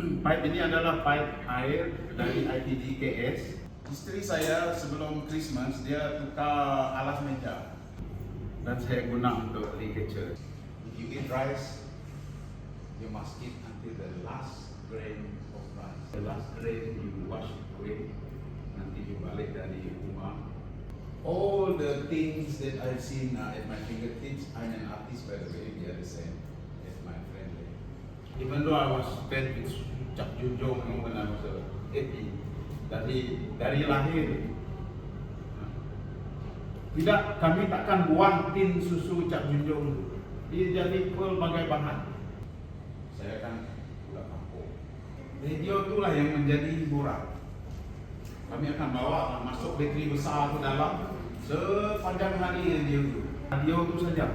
Pipe ini adalah pipe air dari ITGKS. Istri saya sebelum Christmas dia tukar alas meja dan saya guna untuk ligature. If you eat rice, you must eat until the last grain of rice. The last grain you wash it away. Nanti you balik dari rumah. All the things that I've seen at my fingertips. I'm an artist by the way. We are the same as my friend. Even though I was spent with Cak Junjung when I was a baby, dari lahir. Tidak, kami takkan buang tin susu Cak Junjung. Dia jadi pelbagai bahan. Saya kan pulang kampung. Radio itulah yang menjadi hiburan. Kami akan bawa masuk bateri besar ke dalam sepanjang hari radio itu. Radio itu saja.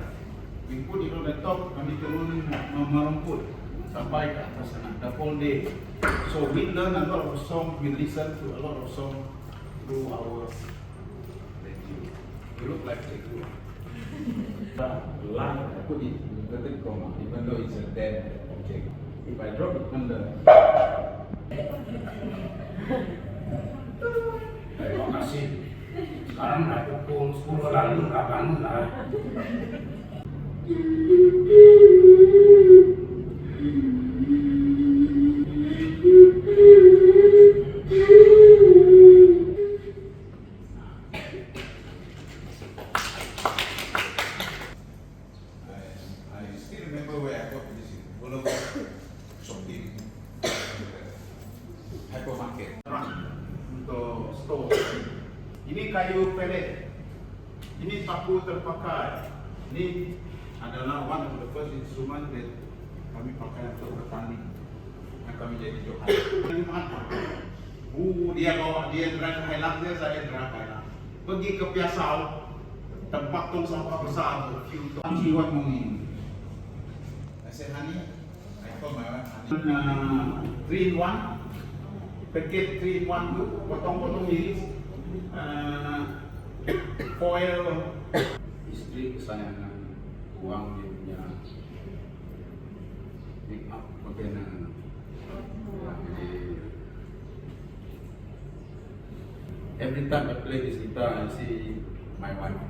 We put it on the top, kami turun meremput sampai ke atas sana, the whole day. So we learn a lot of songs, we listen to a lot of songs through our radio. We look like radio. The line, I put it in inverted comma, even though it's a dead object. If I drop it under, terima kasih. Sekarang dah pukul 10 lalu, tak bangun lah. I still remember where I got this shopping hypermarket untuk store. Ini kayu pelet. Ini paku terpakai. Ini adalah one of the first instrument that kami pakai untuk bertani. Dan kami jadi johan. Dia bawa dia drive Highland, saya drive Highland. Pergi ke Piasau, tempat tong sampah besar tu, jiwat mungin. I said, honey, I call my wife, honey. 3-in-1, paket 3-in-1 tu, potong-potong iris, foil. Istri kesayangan, uang dia punya make up makanan. Every time I play this guitar, I see my wife.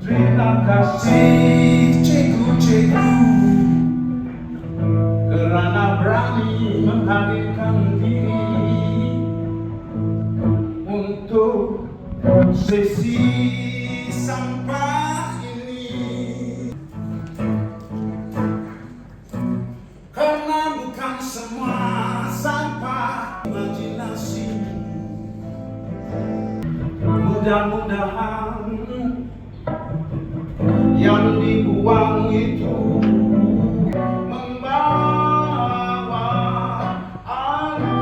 Terima kasih cikgu-cikgu kerana berani menghadirkan diri untuk sesi sampah ini. Karena bukan semua sampah imajinasi. Mudah-mudahan yang dibuang itu membawa arti.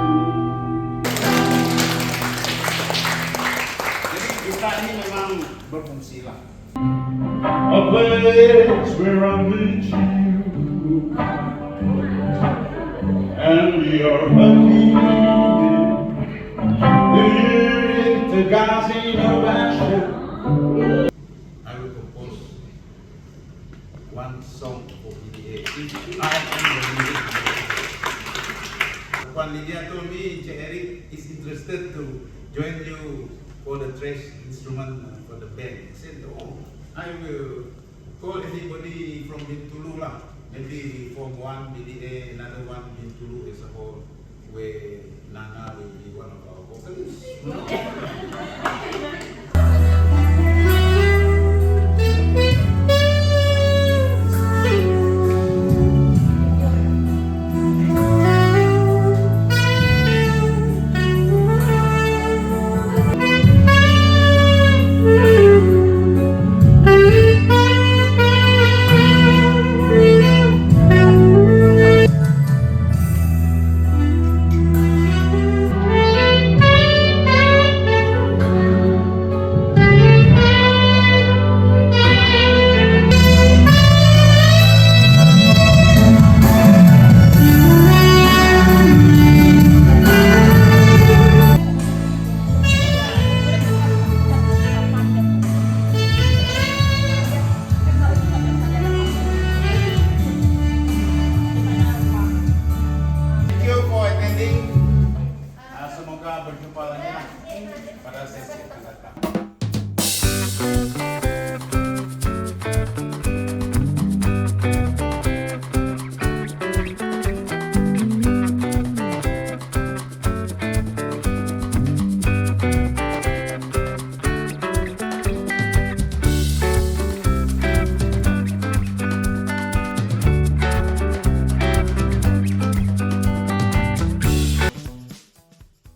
Jadi kita ini memang berfungsi lah. A place where I meet you, and we are unneeded. Here in Tegas in a passion. I will compose one song for PDA. I am the music. When Lydia told me, Eric is interested to join you for the trash instrument for the band. I said, oh, I will call anybody from Bintulu lah. Maybe from one BDA, another one Bintulu as a whole, where Nana will be one of our vocalists.